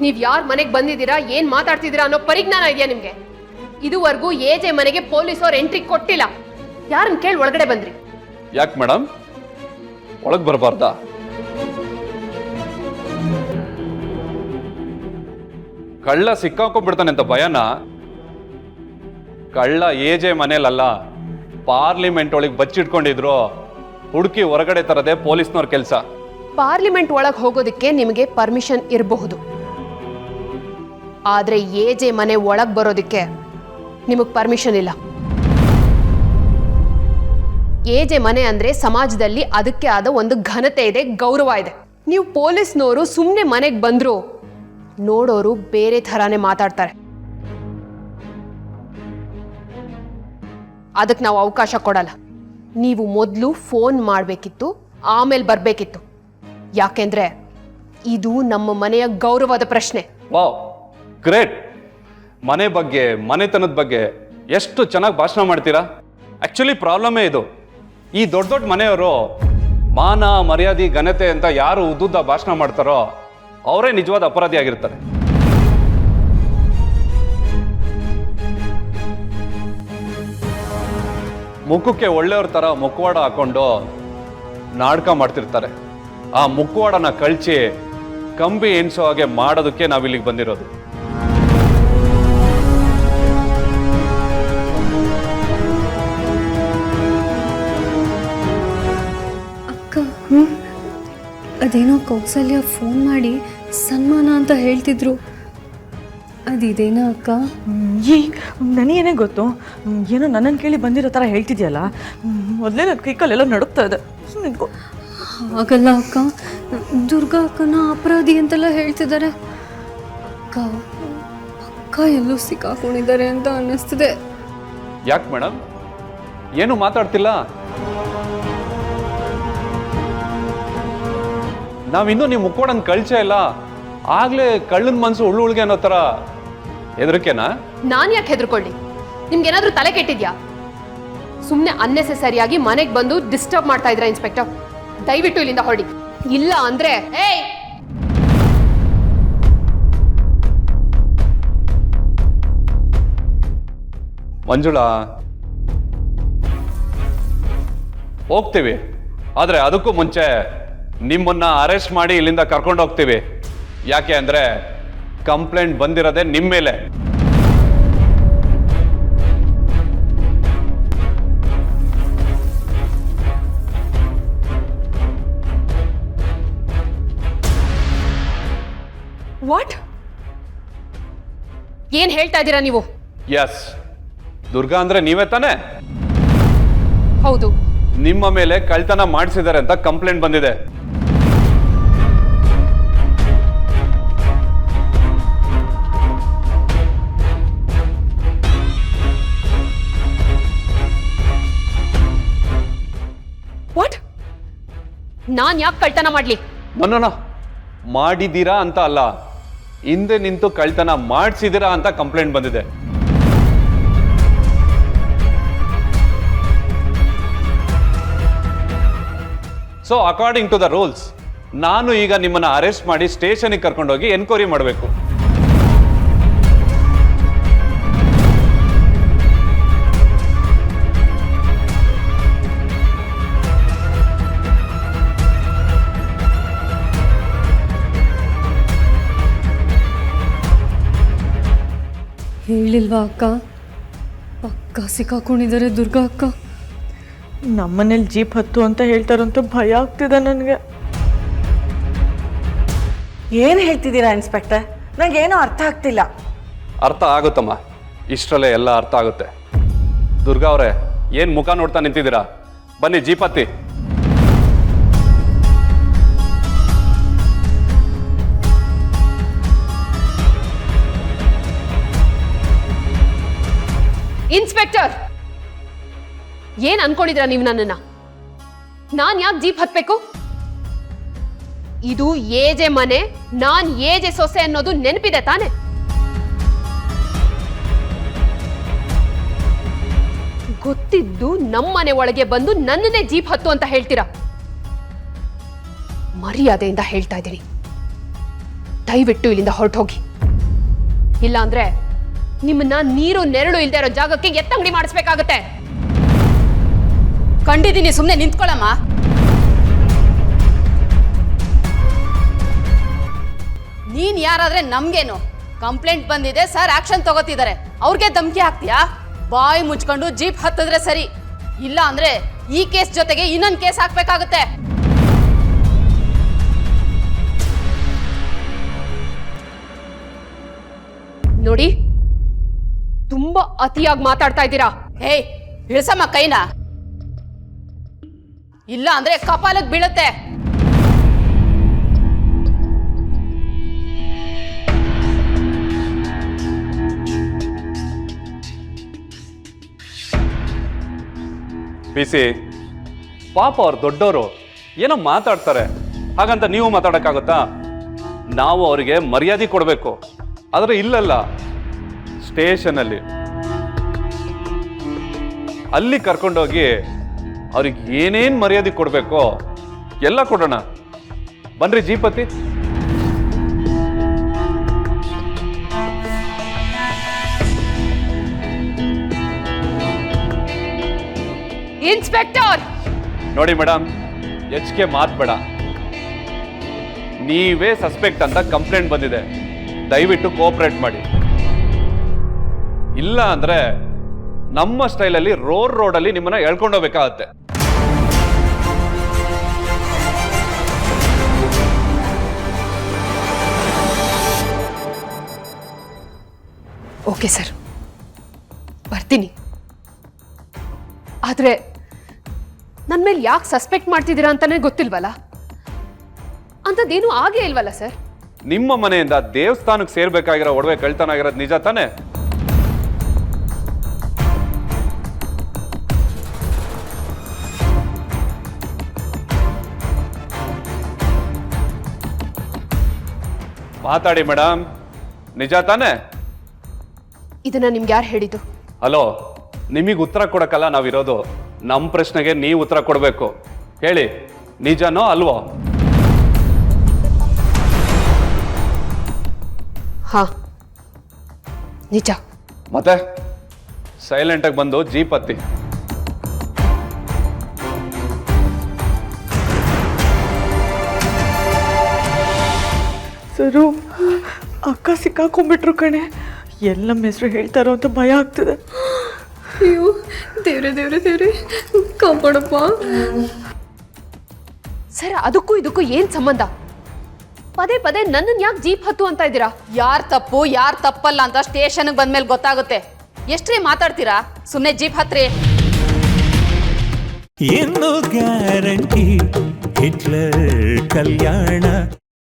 ನೀವ್ ಯಾರ್ ಮನೆಗೆ ಬಂದಿದ್ದೀರಾ, ಏನ್ ಮಾತಾಡ್ತಿದ್ದೀರಾ ಅನ್ನೋ ಪರಿಜ್ಞಾನ ಇದೆಯಾ ನಿಮ್ಗೆ? ಇದುವರೆಗೂ ಎಜೆ ಮನೆಗೆ ಪೊಲೀಸರು ಎಂಟ್ರಿ ಕೊಟ್ಟಿಲ್ಲ. ಯಾರನ್ನ ಕೇಳಿ ಒಳಗಡೆ ಬಂದ್ರಿ? ಯಾಕೆ ಮೇಡಮ್, ಒಳಗ್ ಬರಬಾರ್ದಾ? ಕಳ್ಳ ಸಿಕ್ಕಾಕೊಂಡ್ಬಿಡ್ತಾನೆ ಅಂತ ಭಯನ? ಕಳ್ಳ ಎಜೆ ಮನೇಲಲ್ಲ, ಪಾರ್ಲಿಮೆಂಟ್ ಒಳಗೆ ಬಚ್ಚಿಟ್ಕೊಂಡಿದ್ರು. ಹುಡುಕಿ ಹೊರಗಡೆ ತರದೆ ಪೊಲೀಸ್ನವ್ರ ಕೆಲಸ. ಪಾರ್ಲಿಮೆಂಟ್ ಒಳಗೆ ಹೋಗೋದಕ್ಕೆ ನಿಮಗೆ ಪರ್ಮಿಷನ್ ಇರಬಹುದು, ಆದ್ರೆ ಎಜೆ ಮನೆ ಒಳಗ್ ಬರೋದಕ್ಕೆ ನಿಮಗ್ ಪರ್ಮಿಷನ್ ಇಲ್ಲ. ಎಜೆ ಮನೆ ಅಂದ್ರೆ ಸಮಾಜದಲ್ಲಿ ಅದಕ್ಕೆ ಆದ ಒಂದು ಘನತೆ ಇದೆ, ಗೌರವ ಇದೆ. ನೀವು ಪೊಲೀಸ್ನವರು ಸುಮ್ಮನೆ ಮನೆಗೆ ಬಂದ್ರು ನೋಡೋರು ಬೇರೆ ಥರಾನೇ ಮಾತಾಡ್ತಾರೆ. ಅದಕ್ಕೆ ನಾವು ಅವಕಾಶ ಕೊಡಲ್ಲ. ನೀವು ಮೊದಲು ಫೋನ್ ಮಾಡಬೇಕಿತ್ತು, ಆಮೇಲೆ ಬರಬೇಕಿತ್ತು. ಯಾಕೆಂದ್ರೆ ಇದು ನಮ್ಮ ಮನೆಯ ಗೌರವದ ಪ್ರಶ್ನೆ. Wow, great. ಮನೆ ಬಗ್ಗೆ, ಮನೆತನದ ಬಗ್ಗೆ ಎಷ್ಟು ಚೆನ್ನಾಗಿ ಭಾಷಣ ಮಾಡ್ತೀರಾ. ಆಕ್ಚುಲಿ ಪ್ರಾಬ್ಲಮೇ ಇದು. ಈ ದೊಡ್ಡ ದೊಡ್ಡ ಮನೆಯವರು ಮಾನ ಮರ್ಯಾದೆ ಘನತೆ ಅಂತ ಯಾರು ಉದ್ದುದ್ದ ಭಾಷಣ ಮಾಡ್ತಾರೋ ಅವರೇ ನಿಜವಾದ ಅಪರಾಧಿ ಆಗಿರ್ತಾರೆ. ಮುಖಕ್ಕೆ ಒಳ್ಳೆಯವ್ರ ತರ ಮುಖವಾಡ ಹಾಕೊಂಡು ನಾಟಕ ಮಾಡ್ತಿರ್ತಾರೆ. ಆ ಮುಖವಾಡನ ಕಳ್ಚಿ ಕಂಬಿ ಎಣಿಸೋ ಹಾಗೆ ಮಾಡೋದಕ್ಕೆ ನಾವಿಲ್ಲಿಗೆ ಬಂದಿರೋದು. ಅಕ್ಕ, ಅದೇನೋ ಕೌಸಲ್ಯ ಫೋನ್ ಮಾಡಿ ಸನ್ಮಾನ ಅಂತ ಹೇಳ್ತಿದ್ರು, ಅದಿದೇನಾ ಅಕ್ಕ? ನನಗೇನೇ ಗೊತ್ತು, ಏನೋ ನನ್ನನ್ನು ಕೇಳಿ ಬಂದಿರೋ ಥರ ಹೇಳ್ತಿದ್ಯಲ್ಲ. ಮೊದಲೇ ನನ್ನ ಕೈಕಲ್ಲೆಲ್ಲ ನಡುಕ್ತಾ ಇದೆ. ನಿಂತ್ಕೊ. ಹಾಗಲ್ಲ ಅಕ್ಕ, ದುರ್ಗಾ ಅಕ್ಕನ ಅಪರಾಧಿ ಅಂತೆಲ್ಲ ಹೇಳ್ತಿದ್ದಾರೆ. ಅಕ್ಕ ಅಕ್ಕ ಎಲ್ಲೋ ಸಿಕ್ಕಾಕೊಂಡಿದ್ದಾರೆ ಅಂತ ಅನ್ನಿಸ್ತಿದೆ. ಯಾಕೆ ಮೇಡಮ್, ಏನು ಮಾತಾಡ್ತಿಲ್ಲ? ನಾವಿನ್ನೂ ನೀವು ಮುಕ್ಕೋಡನ್ ಕಳ್ಚೇ ಇಲ್ಲ, ಆಗ್ಲೇ ಕಳ್ಳನ ಮನ್ಸು ಉಳ್ಳುಳ್ಗೆ ಅನ್ನೋ ತರ ಹೆದರಿಕೆನಾ? ನಾನ್ ಯಾಕೆ ಹೆದರ್ಕೊಳ್ಳಿ? ನಿಮ್ಗೇನಾದ್ರೂ ತಲೆ ಕೆಟ್ಟಿದ್ಯಾ? ಸುಮ್ಮನೆ ಅನ್ನೆಸೆಸರಿಯಾಗಿ ಮನೆಗೆ ಬಂದು ಡಿಸ್ಟರ್ಬ್ ಮಾಡ್ತಾ ಇದ್ರ ಇನ್ಸ್ಪೆಕ್ಟರ್. ದಯವಿಟ್ಟು ಇಲ್ಲಿಂದ ಹೊರಡಿ, ಇಲ್ಲ ಅಂದ್ರೆ ಏಯ್ ಮಂಜುಳಾ, ಹೋಗ್ತೀವಿ, ಆದ್ರೆ ಅದಕ್ಕೂ ಮುಂಚೆ ನಿಮ್ಮನ್ನ ಅರೆಸ್ಟ್ ಮಾಡಿ ಇಲ್ಲಿಂದ ಕರ್ಕೊಂಡು ಹೋಗ್ತೀವಿ. ಯಾಕೆ ಅಂದ್ರೆ ಕಂಪ್ಲೇಂಟ್ ಬಂದಿರೋದೇ ನಿಮ್ಮ ಮೇಲೆ. ವಾಟ್? ಏನ್ ಹೇಳ್ತಾ ಇದ್ದೀರಾ ನೀವು? ಎಸ್, ದುರ್ಗಾ ಅಂದ್ರೆ ನೀವೇ ತಾನೇ? ಹೌದು. ನಿಮ್ಮ ಮೇಲೆ ಕಳ್ತನ ಮಾಡಿಸಿದ್ದಾರೆ ಅಂತ ಕಂಪ್ಲೇಂಟ್ ಬಂದಿದೆ. ವಾಟ್? ನಾನ್ ಯಾಕೆ ಕಳ್ತನ ಮಾಡ್ಲಿ? ನೋ, ಮಾಡಿದ್ದೀರಾ ಅಂತ ಅಲ್ಲ, ಹಿಂದೆ ನಿಂತು ಕಳ್ತನ ಮಾಡಿಸಿದಿರಾ ಅಂತ ಕಂಪ್ಲೇಂಟ್ ಬಂದಿದೆ. So according to the rules, ನಾನು ಈಗ ನಿಮ್ಮನ್ನ ಅರೆಸ್ಟ್ ಮಾಡಿ ಸ್ಟೇಷನ್ಗೆ ಕರ್ಕೊಂಡೋಗಿ ಎನ್ಕ್ವೈರಿ ಮಾಡಬೇಕು. ಹೇಳಿಲ್ವಾ ಅಕ್ಕ? ಪಕ್ಕ ಸಿಕ್ಕಾಕೊಂಡಿದ್ದಾರೆ ದುರ್ಗಾ ಅಕ್ಕ. ನಮ್ಮನೇಲಿ ಜೀಪ್ ಹತ್ತು ಅಂತ ಹೇಳ್ತಾರಂತ ಭಯ ಆಗ್ತಿದೆ ನನಗೆ. ಏನು ಹೇಳ್ತಿದ್ದೀರಾ ಇನ್ಸ್ಪೆಕ್ಟರ್? ನನಗೇನೋ ಅರ್ಥ ಆಗ್ತಿಲ್ಲ. ಅರ್ಥ ಆಗುತ್ತಮ್ಮ, ಇಷ್ಟರಲ್ಲೇ ಎಲ್ಲ ಅರ್ಥ ಆಗುತ್ತೆ. ದುರ್ಗಾ ಅವರೇ, ಏನು ಮುಖ ನೋಡ್ತಾ ನಿಂತಿದ್ದೀರಾ? ಬನ್ನಿ, ಜೀಪ್ ಹತ್ತಿ. ಇನ್ಸ್ಪೆಕ್ಟರ್, ಏನ್ ಅನ್ಕೊಂಡಿದ್ದೀರಾ ನೀವು ನನ್ನನ್ನ? ನಾನ್ ಯಾಕೆ ಜೀಪ್ ಹತ್ಬೇಕು? ಇದು ಎಜೆ ಮನೆ, ನಾನ್ ಎಜೆ ಸೊಸೆ ಅನ್ನೋದು ನೆನಪಿದೆ ತಾನೆ? ಗೊತ್ತಿದ್ದು ನಮ್ಮನೆ ಒಳಗೆ ಬಂದು ನನ್ನನ್ನೇ ಜೀಪ್ ಹತ್ತು ಅಂತ ಹೇಳ್ತೀರಾ? ಮರ್ಯಾದೆಯಿಂದ ಹೇಳ್ತಾ ಇದ್ದೀನಿ, ದಯವಿಟ್ಟು ಇಲ್ಲಿಂದ ಹೊರಟೋಗಿ. ಇಲ್ಲ ಅಂದ್ರೆ ನಿಮ್ಮನ್ನ ನೀರು ನೆರಳು ಇಲ್ದೇ ಇರೋ ಜಾಗಕ್ಕೆ ಎತ್ತಂಗಡಿ ಮಾಡಿಸ್ಬೇಕಾಗತ್ತೆ. ಕಂಡಿದ್ದೀನಿ, ಸುಮ್ಮನೆ ನಿಂತ್ಕೊಳ್ಳಮ್ಮ. ನೀನ್ ಯಾರಾದ್ರೆ ನಮ್ಗೇನು? ಕಂಪ್ಲೇಂಟ್ ಬಂದಿದೆ, ಸರ್ ಆಕ್ಷನ್ ತಗೋತಿದ್ದಾರೆ. ಅವ್ರಿಗೆ ಧಮಕಿ ಹಾಕ್ತೀಯಾ? ಬಾಯಿ ಮುಚ್ಕೊಂಡು ಜೀಪ್ ಹತ್ತಿದ್ರೆ ಸರಿ, ಇಲ್ಲ ಅಂದ್ರೆ ಈ ಕೇಸ್ ಜೊತೆಗೆ ಇನ್ನೊಂದು ಕೇಸ್ ಹಾಕ್ಬೇಕಾಗುತ್ತೆ. ನೋಡಿ, ತುಂಬಾ ಅತಿಯಾಗಿ ಮಾತಾಡ್ತಾ ಇದ್ದೀರಾ. ಹೇಯ್, ಇಳಿಸಮ್ಮ ಕೈನ, ಇಲ್ಲ ಅಂದ್ರೆ ಕಪಾಲಕ್ಕೆ ಬೀಳುತ್ತೆ. ಬಿಸಿ ಪಾಪ ಅವ್ರು ದೊಡ್ಡವರು ಏನೋ ಮಾತಾಡ್ತಾರೆ, ಹಾಗಂತ ನೀವು ಮಾತಾಡೋಕ್ಕಾಗುತ್ತಾ? ನಾವು ಅವರಿಗೆ ಮರ್ಯಾದೆ ಕೊಡಬೇಕು. ಆದರೆ ಇಲ್ಲಲ್ಲ, ಸ್ಟೇಷನಲ್ಲಿ ಅಲ್ಲಿ ಕರ್ಕೊಂಡೋಗಿ ಅವ್ರಿಗೆ ಏನೇನು ಮರ್ಯಾದೆ ಕೊಡಬೇಕೋ ಎಲ್ಲ ಕೊಡೋಣ. ಬನ್ರಿ ಜೀಪತಿ. ಇನ್ಸ್ಪೆಕ್ಟರ್ ನೋಡಿ ಮೇಡಮ್, ಹೆಚ್ಚಿಗೆ ಮಾತ್ಬೇಡ. ನೀವೇ ಸಸ್ಪೆಕ್ಟ್ ಅಂತ ಕಂಪ್ಲೇಂಟ್ ಬಂದಿದೆ, ದಯವಿಟ್ಟು ಕೋಆಪರೇಟ್ ಮಾಡಿ. ಇಲ್ಲ ಅಂದ್ರೆ ನಮ್ಮ ಸ್ಟೈಲಲ್ಲಿ ರೋಡಲ್ಲಿ ನಿಮ್ಮನ್ನ ಎಳ್ಕೊಂಡೋಗ್ಬೇಕಾಗತ್ತೆ. ಓಕೆ ಸರ್, ಬರ್ತೀನಿ. ಆದ್ರೆ ನನ್ನ ಮೇಲೆ ಯಾಕೆ ಸಸ್ಪೆಕ್ಟ್ ಮಾಡ್ತಿದ್ದೀರಾ ಅಂತಾನೆ ಗೊತ್ತಿಲ್ವಲ್ಲ? ಅಂಥದ್ದೇನು ಆಗೇ ಇಲ್ವಲ್ಲ ಸರ್? ನಿಮ್ಮ ಮನೆಯಿಂದ ದೇವಸ್ಥಾನಕ್ಕೆ ಸೇರ್ಬೇಕಾಗಿರೋ ಒಡವೆ ಕಳ್ತನ ಆಗಿರೋದು ನಿಜ ತಾನೆ? ಮಾತಾಡಿ ಮೇಡಮ್, ನಿಜ ತಾನೆ? ಇದನ್ನ ನಿಮ್ಗೆ ಯಾರು ಹೇಳಿದ್ದು? ಹಲೋ, ನಿಮಗೆ ಉತ್ತರ ಕೊಡಕ್ಕಲ್ಲ ನಾವಿರೋದು. ನಮ್ಮ ಪ್ರಶ್ನೆಗೆ ನೀವು ಉತ್ತರ ಕೊಡಬೇಕು. ಹೇಳಿ, ನಿಜನೋ ಅಲ್ವೋ? ಹಾ, ನಿಜ. ಮತ್ತೆ ಸೈಲೆಂಟಾಗಿ ಬಂದು ಜೀಪ್ ಹತ್ತಿ. ಸರು, ಅಕ್ಕ ಸಿಕ್ಕಾಕೊಂಡ್ಬಿಟ್ರು ಕಣೆ. ಎಲ್ಲ ನಮ್ಮ ಹೆಸರು ಹೇಳ್ತಾರೋ ಅಂತ ಭಯ ಆಗ್ತದೆ. ಅಯ್ಯೋ ದೇವ್ರೆ ದೇವ್ರೆ ದೇವ್ರೆ, ಕಾಪಾಡಪ್ಪ. ಸರ್, ಅದಕ್ಕೂ ಇದಕ್ಕೂ ಏನ್ ಸಂಬಂಧ? ಪದೇ ಪದೇ ನನ್ನನ್ನು ಯಾಕೆ ಜೀಪ್ ಹತ್ತು ಅಂತ ಇದ್ದೀರಾ? ಯಾರ್ ತಪ್ಪು ಯಾರ್ ತಪ್ಪಲ್ಲ ಅಂತ ಸ್ಟೇಷನ್ಗೆ ಬಂದ್ಮೇಲೆ ಗೊತ್ತಾಗುತ್ತೆ. ಎಷ್ಟ್ರಿ ಮಾತಾಡ್ತೀರಾ? ಸುಮ್ಮನೆ ಜೀಪ್ ಹತ್ರಿ. ಏನು ಗ್ಯಾರಂಟಿ ಹಿಟ್ಲರ್ ಕಲ್ಯಾಣ